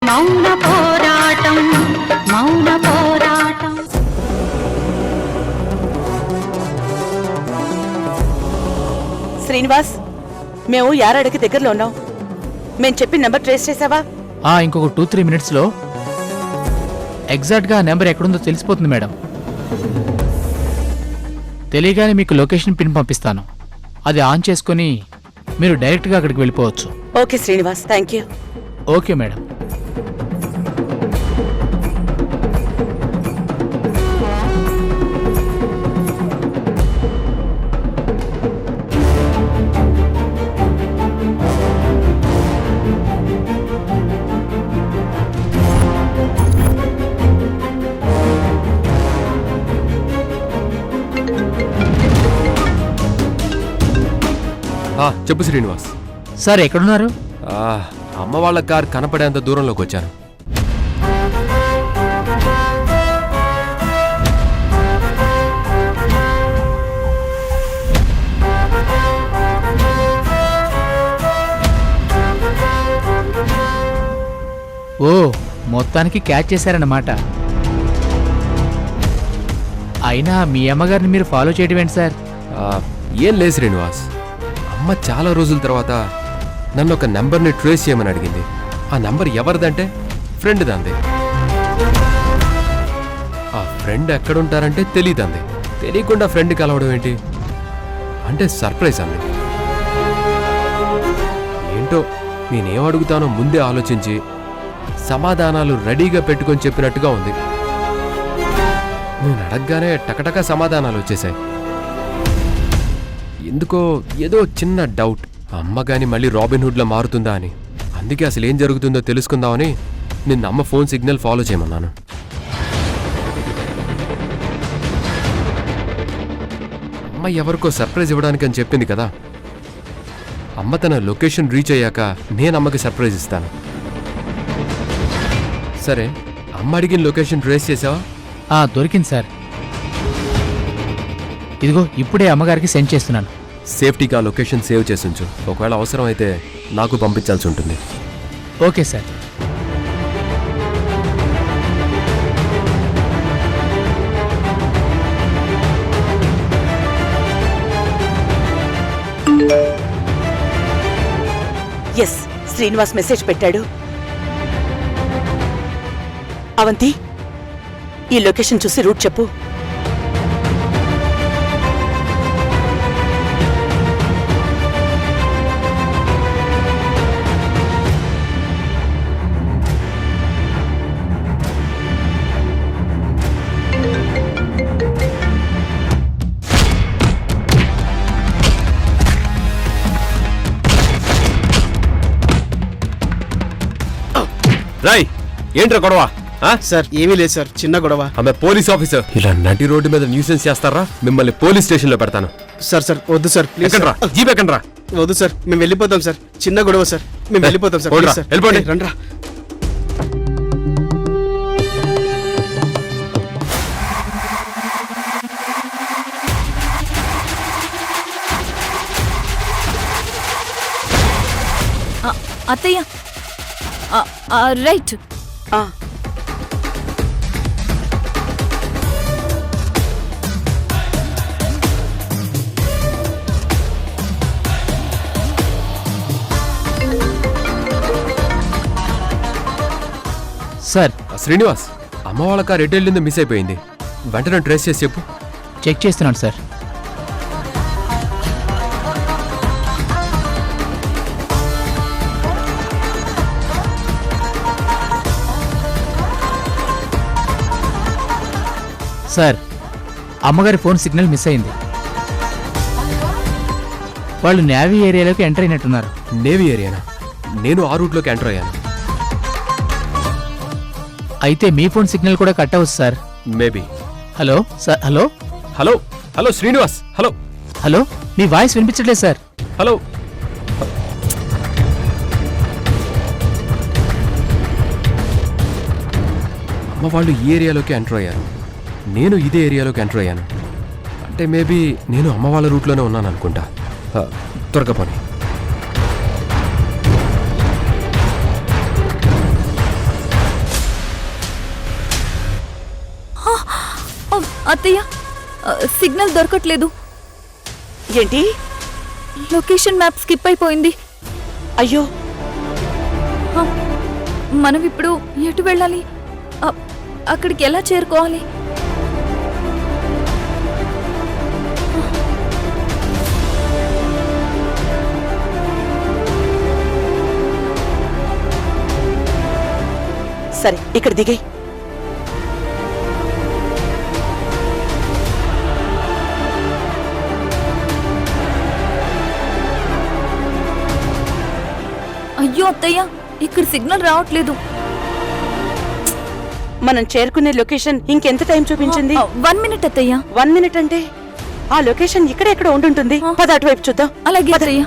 మౌన పోరాటం మౌన పోరాటం. శ్రీనివాస్, మేము యారాడికి దగ్గరలో ఉన్నాం. మేము చెప్పిన నెంబర్ ట్రేస్ చేసావా? ఇంకొక 2-3 మినిట్స్లో ఎగ్జాక్ట్గా ఆ నెంబర్ ఎక్కడుందో తెలిసిపోతుంది మేడం. తెలియగానే మీకు లొకేషన్ పిన్ పంపిస్తాను. అది ఆన్ చేసుకుని మీరు డైరెక్ట్గా అక్కడికి వెళ్ళిపోవచ్చు. Okay Srinivas, thank you. Okay madam. చెప్పు శ్రీనివాస్. సార్ ఎక్కడున్నారు? అమ్మ వాళ్ళ కార్ కనపడేంత దూరంలోకి వచ్చాను. ఓ, మొత్తానికి క్యాచ్ చేశారన్నమాట. అయినా మీ అమ్మగారిని మీరు ఫాలో చేయడం ఏంటి సార్? ఏం లేదు శ్రీనివాస్, అమ్మ చాలా రోజుల తర్వాత నన్ను ఒక నెంబర్ని ట్రేస్ చేయమని అడిగింది. ఆ నెంబర్ ఎవరిదంటే ఫ్రెండ్ దంది. ఆ ఫ్రెండ్ ఎక్కడుంటారంటే తెలియదంది. తెలియకుండా ఫ్రెండ్ కలవడం ఏంటి అంటే సర్ప్రైజ్ అంది. ఏంటో నేనేం అడుగుతానో ముందే ఆలోచించి సమాధానాలు రెడీగా పెట్టుకొని చెప్పినట్టుగా ఉంది. నేను అడగగానే టకటక సమాధానాలు వచ్చేసాయి. ఎందుకో ఏదో చిన్న డౌట్, అమ్మ గాని మళ్ళీ రాబిన్హుడ్లా మారుతుందా అని. అందుకే అసలు ఏం జరుగుతుందో తెలుసుకుందామని నిన్న అమ్మ ఫోన్ సిగ్నల్ ఫాలో చేయమన్నాను. అమ్మ ఎవరికో సర్ప్రైజ్ ఇవ్వడానికి అని చెప్పింది కదా. అమ్మ తన లొకేషన్ రీచ్ అయ్యాక నేను అమ్మకి సర్ప్రైజ్ ఇస్తాను. సరే, అమ్మ అడిగిన లొకేషన్ ట్రేస్ చేసావా? దొరికింది సార్. ఇదిగో ఇప్పుడే అమ్మగారికి సెండ్ చేస్తున్నాను. సేఫ్టీగా లొకేషన్ సేవ్ చేసి ఉంచు. ఒకవేళ అవసరం అయితే నాకు పంపించాల్సి ఉంటుంది. Okay sir. Yes, Srinivas message పెట్టాడు. అవంతి, ఈ లొకేషన్ చూసి రూట్ చెప్పు. రాయ్, ఏంట్రా గొడవ? సార్ ఏమీ లేదు సార్, చిన్న గొడవ. ఆమె పోలీస్ ఆఫీసర్. ఇలా నడి రోడ్డు మీద న్యూసెన్స్ చేస్తారా? మిమ్మల్ని పోలీస్ స్టేషన్ లో పెడతాను. సార్ సార్ వద్దు సార్, ప్లీజ్. ఎక్కడ్రా జీప్, ఎక్కడ్రా? వద్దు సార్, మేము వెళ్ళిపోతాం సార్. చిన్న గొడవ సార్, మేము వెళ్ళిపోతాం సార్. ప్లీజ్ సార్, వెళ్ళిపోండి. రండ్రా. అత్తయ్య, రైట్. సార్, శ్రీనివాస్, అమ్మ వాళ్ళ కార్ ఎటు వెళ్ళిందో మిస్ అయిపోయింది. వెంటనే ట్రేస్ చేసి చెప్పు. చెక్ చేస్తున్నాను సార్. సార్, అమ్మగారి ఫోన్ సిగ్నల్ మిస్ అయింది. వాళ్ళు నేవీ ఏరియాలోకి ఎంటర్ అయినట్టున్నారు. నేవీ ఏరియానా? నేను ఆ రూట్లోకి ఎంటర్ అయ్యాను. అయితే మీ ఫోన్ సిగ్నల్ కూడా కట్ అవ్వచ్చు sir. Maybe. Hello sir. Hello hello hello Srinivas, hello hello. మీ వాయిస్ వినిపించట్లేదు సార్. హలో. అమ్మ వాళ్ళు ఈ ఏరియాలోకి ఎంటర్ అయ్యారు, నేను ఇదే ఏరియాలోకి ఎంటర్ అయ్యాను. అంటే మేబీ నేను అమ్మ వాళ్ళ రూట్లోనే ఉన్నాను అనుకుంటా. త్వరగా పని. అత్తయ్య సిగ్నల్ దొరకట్లేదు. ఏంటి? లొకేషన్ మ్యాప్ స్కిప్ అయిపోయింది. అయ్యో, ఆ, మనం ఇప్పుడు ఎటు వెళ్ళాలి? అక్కడికి ఎలా చేరుకోవాలి? సరే ఇక్కడ దిగే. అయ్యో అత్తయ్య, ఇక్కడ సిగ్నల్ రావట్లేదు. మనం చేరుకునే లొకేషన్ ఇంకెంత టైం చూపించింది? 1 మినిట్ అత్తయ్య. 1 మినిట్ అంటే ఆ లొకేషన్ ఇక్కడెక్కడ ఉండుంటుంది. పద అటువైపు చూద్దాం. అలాగే అత్తయ్య.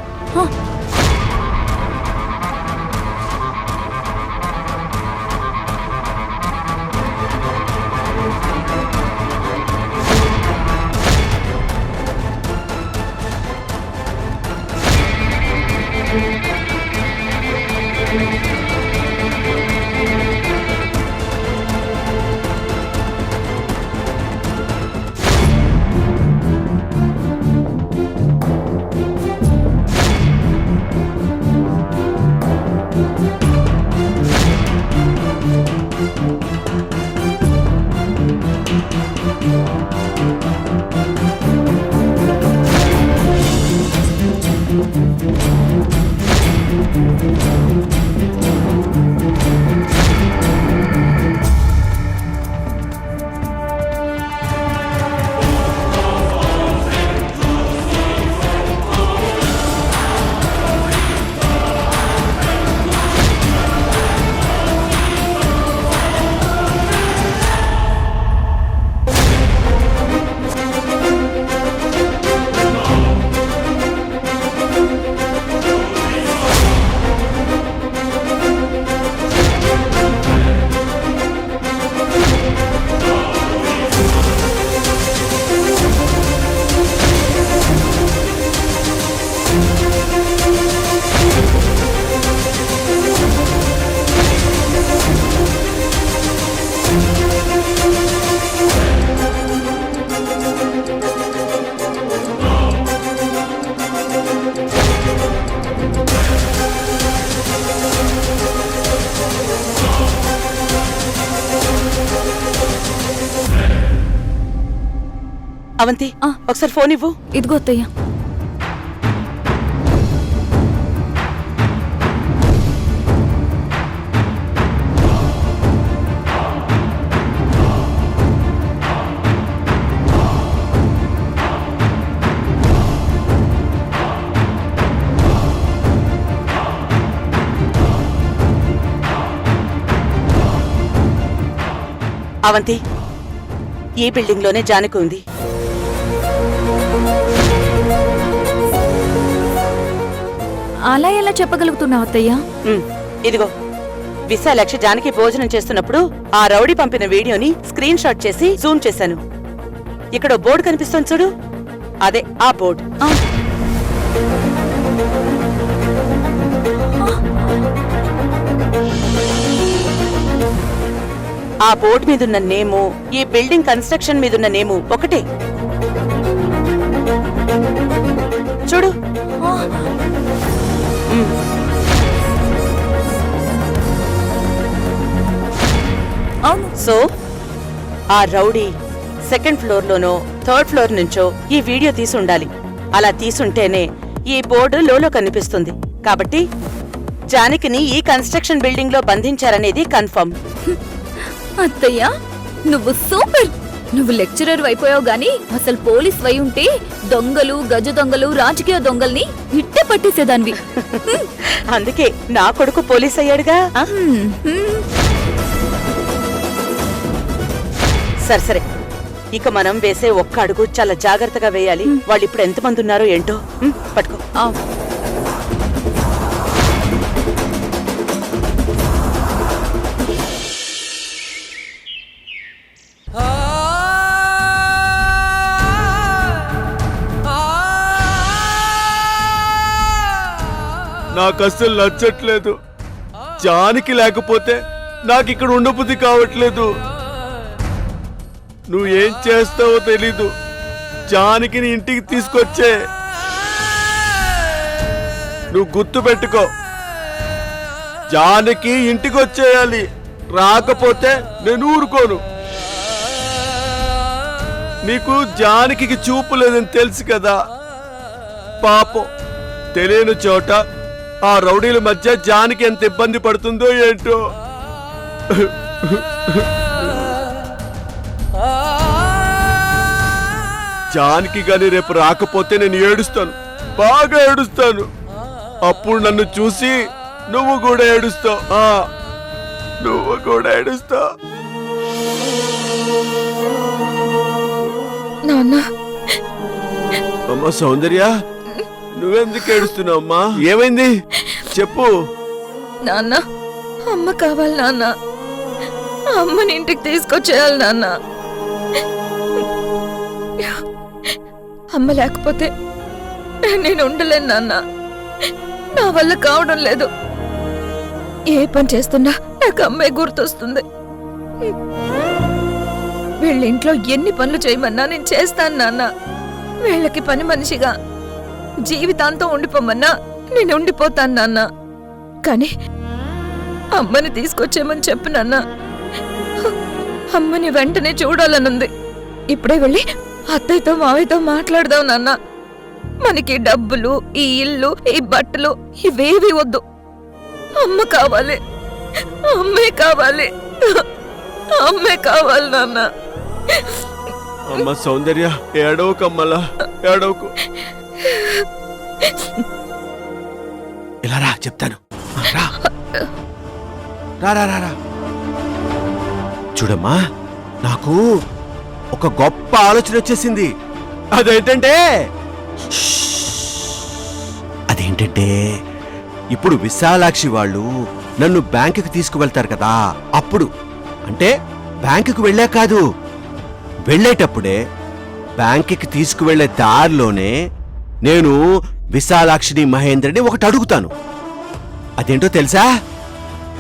అవంతి, ఒకసారి ఫోన్ ఇవ్వు. ఇదిగో అత్తయ్య. అవంతి, ఈ బిల్డింగ్ లోనే జానకి ఉంది. అలా ఎలా చెప్పగలుగుతున్నావు అత్తయ్య? ఇదిగో, విశాలాక్షి జానకి భోజనం చేస్తున్నప్పుడు ఆ రౌడీ పంపిన వీడియోని స్క్రీన్ షాట్ చేసి జూమ్ చేశాను. ఇక్కడ బోర్డు కనిపిస్తోంది చూడు, అదే ఆ బోర్డు. ఆ బోర్డు మీదున్న నేము, ఈ బిల్డింగ్ కన్స్ట్రక్షన్ మీదున్న నేము ఒకటే. చూడు. అవును. సో ఆ రౌడీ 2nd ఫ్లోర్ లోనో 3rd ఫ్లోర్ నుంచో ఈ వీడియో తీసి ఉండాలి. అలా తీసుంటేనే ఈ బోర్డు లోలో కనిపిస్తుంది. కాబట్టి జానకిని ఈ కన్స్ట్రక్షన్ బిల్డింగ్ లో బంధించారనేది కన్ఫర్మ్. అత్తయ్య, నువ్వు సూపర్. నువ్వు లెక్చరర్ అయిపోయావు గాని అసలు పోలీస్ వై ఉంటే దొంగలు, గజ దొంగలు, రాజకీయ దొంగల్ని ఇట్టే పట్టేసేదాన్వి. అందుకే నా కొడుకు పోలీస్ అయ్యాడుగా. సరే, ఇక మనం వేసే ఒక్క అడుగు చాలా జాగ్రత్తగా వేయాలి. వాళ్ళు ఇప్పుడు ఎంతమంది ఉన్నారో ఏంటో. పట్టుకో. నాకు అస్సలు నచ్చట్లేదు. జానకి లేకపోతే నాకు ఇక్కడ ఉండబుద్ధి కావట్లేదు. నువ్వేం చేస్తావో తెలీదు. జానకిని ఇంటికి తీసుకొచ్చే. నువ్వు గుర్తు పెట్టుకో, జానకి ఇంటికి వచ్చేయాలి. రాకపోతే నేను ఊరుకోను. నీకు జానకి చూపు లేదని తెలుసు కదా. పాపం తెలియని చోట ఆ రౌడీల మధ్య జానకి ఎంత ఇబ్బంది పడుతుందో ఏంటో. జానకి గాని రేపు రాకపోతే నేను ఏడుస్తాను, బాగా ఏడుస్తాను. అప్పుడు నన్ను చూసి నువ్వు కూడా ఏడుస్తావు. నువ్వు కూడా ఏడుస్తావు. నాన్న, అమ్మా సౌందర్య, నువ్వెందుకు ఏడుస్తున్నావు అమ్మా? ఏమైంది చెప్పు. నాన్న, అమ్మ కావాలి నాన్న. అమ్మని ఇంటికి తీసుకొచ్చేయాలి నాన్న. అమ్మ లేకపోతే నేను ఉండలేను నాన్న. నా వల్ల కావడం లేదు. ఏ పని చేస్తున్నా నాకు అమ్మే గుర్తొస్తుంది. వీళ్ళ ఇంట్లో ఎన్ని పనులు చేయమన్నా నేను చేస్తాను నాన్న. వీళ్ళకి పని మనిషిగా జీవితాంతం ఉండిపోమన్నా నేను ఉండిపోతాను నాన్న. కానీ అమ్మని తీసుకొచ్చేమని చెప్పు నాన్న. అమ్మని వెంటనే చూడాలనుంది. ఇప్పుడే వెళ్ళి అత్తయ్యతో మావయ్యతో మాట్లాడదాం నాన్న. మనకి డబ్బులు, ఈ ఇల్లు, ఈ బట్టలు ఇవేవి వద్దు. అమ్మ కావాలి, అమ్మే కావాలి, అమ్మే కావాలి నాన్న. అమ్మ సౌందర్య, ఏడవకమ్మలా, ఏడవకు. ఇలా రా, చెప్తాను. రా రా రా రా. చూడమ్మా, నాకు ఒక గొప్ప ఆలోచన వచ్చేసింది. అదేంటంటే ఇప్పుడు విశాలాక్షి వాళ్ళు నన్ను బ్యాంకుకి తీసుకువెళ్తారు కదా. అప్పుడు అంటే బ్యాంకుకి వెళ్ళా కాదు, వెళ్ళేటప్పుడే బ్యాంకుకి తీసుకువెళ్లే దారిలోనే నేను విశాలాక్షిని, మహేంద్రని ఒకటి అడుగుతాను. అదేంటో తెలుసా?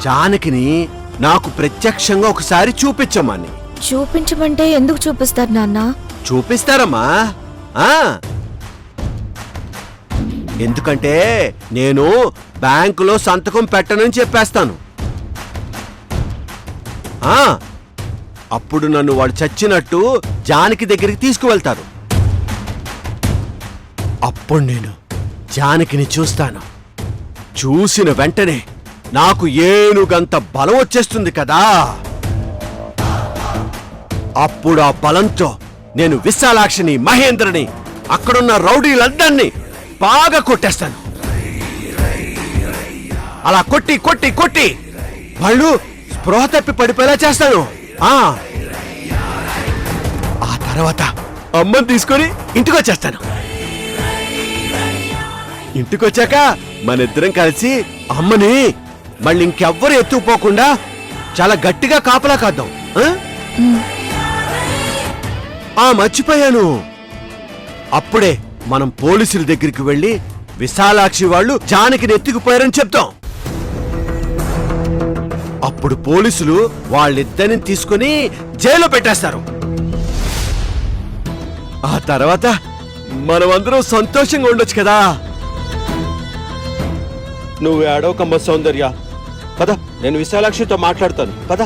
జానకిని నాకు ప్రత్యక్షంగా ఒకసారి చూపించమని. చూపించమంటే ఎందుకు చూపిస్తారు నాన్న? చూపిస్తారమ్మా. ఎందుకంటే నేను బ్యాంకులో సంతకం పెట్టనని చెప్పేస్తాను. అప్పుడు నన్ను వాడు చచ్చినట్టు జానకి దగ్గరికి తీసుకువెళ్తారు. అప్పుడు నేను జానకిని చూస్తాను. చూసిన వెంటనే నాకు ఏనుగంత బలం వచ్చేస్తుంది కదా. అప్పుడు ఆ బలంతో నేను విశాలాక్షిని, మహేంద్రని, అక్కడున్న రౌడీలందరినీ బాగా కొట్టేస్తాను. అలా కొట్టి కొట్టి కొట్టి వాళ్ళు స్పృహ తప్పి పడిపోయేలా చేస్తాను. ఆ తర్వాత అమ్మని తీసుకొని ఇంటికి వచ్చేస్తాను. ఇంటికొచ్చాక మనిద్దరం కలిసి అమ్మని మళ్ళీ ఇంకెవ్వరు ఎత్తుకుపోకుండా చాలా గట్టిగా కాపలా కాద్దాం. మర్చిపోయాను. అప్పుడే మనం పోలీసుల దగ్గరికి వెళ్ళి విశాలాక్షి వాళ్ళు జానకిని ఎత్తుకుపోయారని చెప్తాం. అప్పుడు పోలీసులు వాళ్ళిద్దరిని తీసుకుని జైల్లో పెట్టేస్తారు. ఆ తర్వాత మనమందరం సంతోషంగా ఉండొచ్చు కదా. నువ్వు ఏడవకమ్మ సౌందర్య, పద, నేను విశాలాక్షితో మాట్లాడతాను. పద.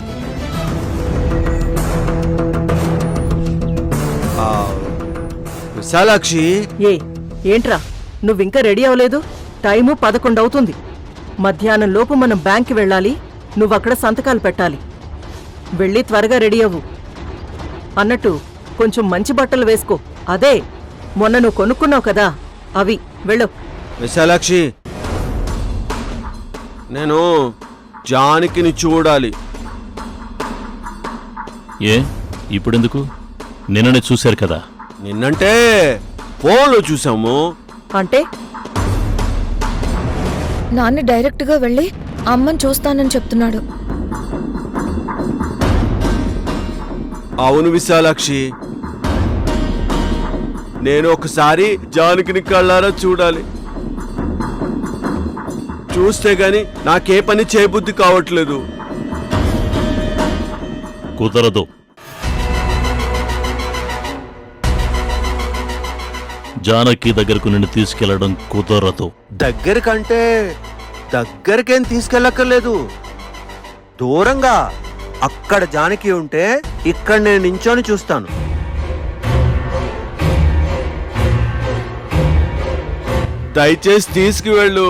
విశాలాక్షి, ఏంట్రా నువ్వింకా రెడీ అవ్వలేదు? టైము 11 అవుతుంది. మధ్యాహ్నం లోపు మనం బ్యాంక్కి వెళ్ళాలి. నువ్వక్కడ సంతకాలు పెట్టాలి. వెళ్ళి త్వరగా రెడీ అవ్వు. అన్నట్టు కొంచెం మంచి బట్టలు వేసుకో. అదే మొన్న నువ్వు కొనుక్కున్నావు కదా, అవి. వెళ్ళు. విశాలాక్షి, నేను జానకిని చూడాలి. ఇప్పుడెందుకు? నిన్ననే చూశారు కదా. నిన్నంటే ఫోన్లో చూసాము. అంటే నాన్న డైరెక్ట్ గా వెళ్ళి అమ్మని చూస్తానని చెప్తున్నాడు. అవును విశాలాక్షి, నేను ఒకసారి జానకిని కళ్ళారా చూడాలి. చూస్తే గాని నాకే పని చేయబుద్ధి కావట్లేదు. కుదరదు. జానకి దగ్గరకు నిన్ను తీసుకెళ్లడం కుదరదు. దగ్గరకంటే దగ్గరకేం తీసుకెళ్ళక్కర్లేదు, దూరంగా. అక్కడ జానకి ఉంటే ఇక్కడ నేను నించొని చూస్తాను. దయచేసి తీసుకువెళ్ళు.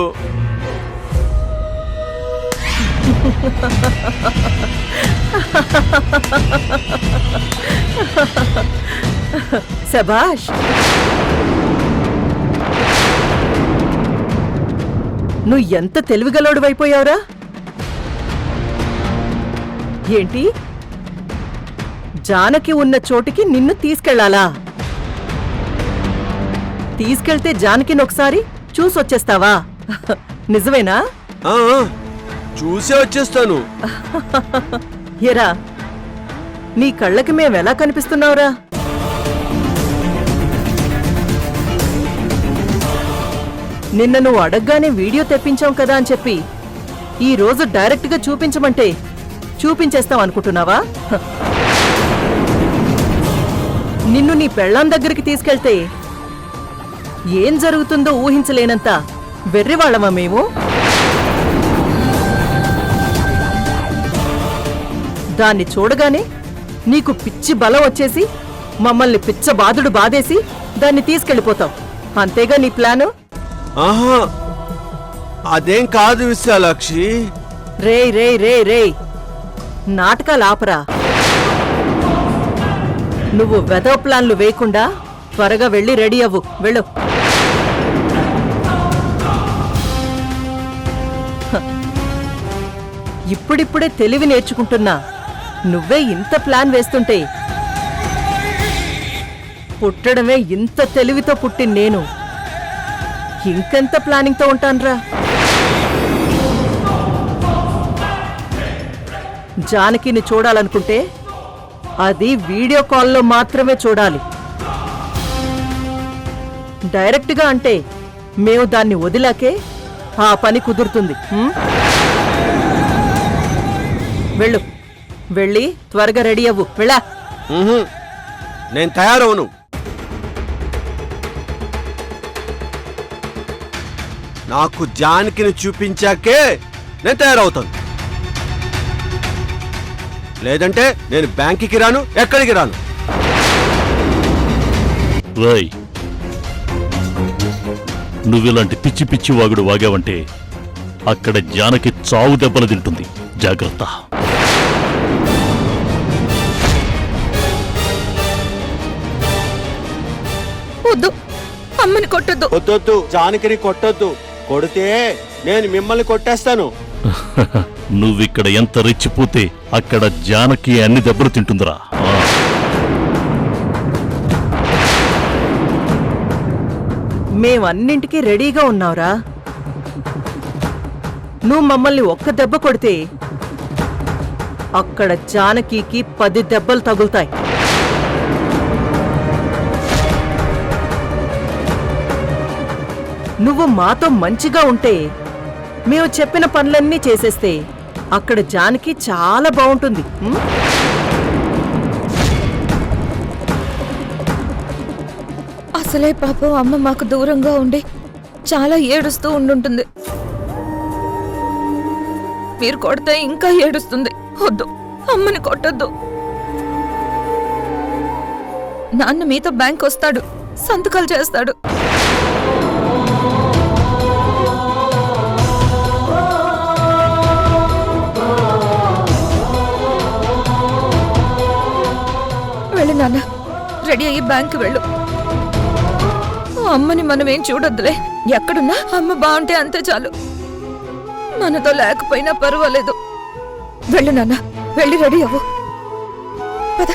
శభాష్, నువ్వు ఎంత తెలివిగలోడువైపోయావురా. ఏంటి, జానకి ఉన్న చోటికి నిన్ను తీసుకెళ్లాలా? తీసుకెళ్తే జానకిని ఒకసారి చూసొచ్చేస్తావా? నిజమేనా? ఆ, చూసే వచ్చేస్తాను. ఎరా, నీ కళ్ళకి మేమెలా కనిపిస్తున్నావురా? నిన్న నువ్వు అడగ్గానే వీడియో తెప్పించాం కదా అని చెప్పి ఈ రోజు డైరెక్ట్గా చూపించమంటే చూపించేస్తాం అనుకుంటున్నావా? హ. నిన్ను నీ పెళ్ళాం దగ్గరికి తీసుకెళ్తే ఏం జరుగుతుందో ఊహించలేనంత వెర్రివాళ్ళమా మేము? దాన్ని చూడగానే నీకు పిచ్చి బలం వచ్చేసి మమ్మల్ని పిచ్చ బాధుడు బాధేసి దాన్ని తీసుకెళ్ళిపోతావు, అంతేగా నీ ప్లాను? ఆహా, అదేం కాదు విశాలాక్షి. రేయ్ రేయ్ రేయ్ రేయ్, నాటకాలు ఆపరా. నువ్వు వెధవ ప్లాన్లు వేయకుండా త్వరగా వెళ్ళి రెడీ అవ్వు. వెళ్ళు. హ. ఇప్పుడిప్పుడే తెలివి నేర్చుకుంటున్నా నువ్వే ఇంత ప్లాన్ వేస్తుంటే పుట్టడమే ఇంత తెలివితో పుట్టిన నేను ఇంకెంత ప్లానింగ్తో ఉంటాన్రా. జానకిని చూడాలనుకుంటే అది వీడియో కాల్లో మాత్రమే చూడాలి. డైరెక్ట్గా అంటే మేము దాన్ని వదిలాకే ఆ పని కుదురుతుంది. వెళ్ళు, వెళ్ళి త్వరగా రెడీ అవ్వు. వెళ్ళా. నేను తయారవను. నాకు జానకిని చూపించాకే నేను తయారవుతాను, లేదంటే నేను బ్యాంకుకి రాను, ఎక్కడికి రాను. రాయ్, నువ్విలాంటి పిచ్చి పిచ్చి వాగుడు వాగావంటే అక్కడ జానకి చావు దెబ్బలు తింటుంది. జాగ్రత్త. వద్దు, అమ్మని కొట్టొద్దు. వద్దొద్దు, జానకిని కొట్టొద్దు. కొడితే నేను మిమ్మల్ని కొట్టేస్తాను. నువ్విక్కడ ఎంత రెచ్చిపోతే అక్కడ జానకి అన్ని దెబ్బలు తింటుందిరా. మేమన్నింటికీ రెడీగా ఉన్నావురా. నువ్వు మమ్మల్ని ఒక్క దెబ్బ కొడితే అక్కడ జానకికి 10 దెబ్బలు తగులుతాయి. నువ్వు మాతో మంచిగా ఉంటే మేము చెప్పిన పనులన్నీ చేసేస్తే అక్కడ జానకి చాలా బాగుంటుంది. అసలే పాపం అమ్మ మాకు దూరంగా ఉండి చాలా ఏడుస్తూ ఉండుంటుంది. మీరు కొడితే ఇంకా ఏడుస్తుంది. వద్దు, అమ్మని కొట్టొద్దు. నాన్న మీతో బ్యాంక్ వస్తాడు, సంతకాలు చేస్తాడు. వెళ్ళు నాన్న, రెడీ అయ్యి బ్యాంక్ వెళ్ళు. అమ్మని మనం ఏం చూడొద్దులే. ఎక్కడున్నా అమ్మ బాగుంటే అంతే చాలు. మనతో లేకపోయినా పర్వాలేదు. వెళ్ళు నాన్న, వెళ్ళి రెడీ అవ్వు. పద.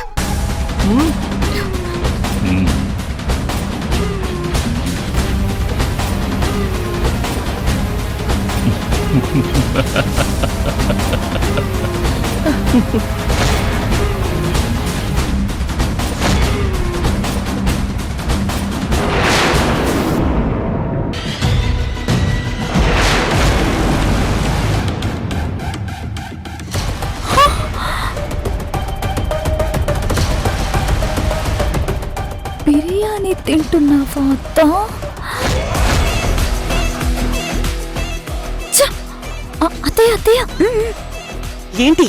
బిర్యానీ తింటున్నావా అత్త? ఛ! అత్తయ్య అత్తయ్య, ఏంటి?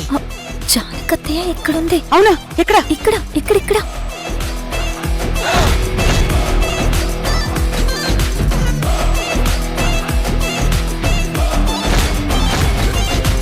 జానకత్తయ్య ఎక్కడుంది? అవునా? ఎక్కడ? ఇక్కడ ఇక్కడ ఇక్కడ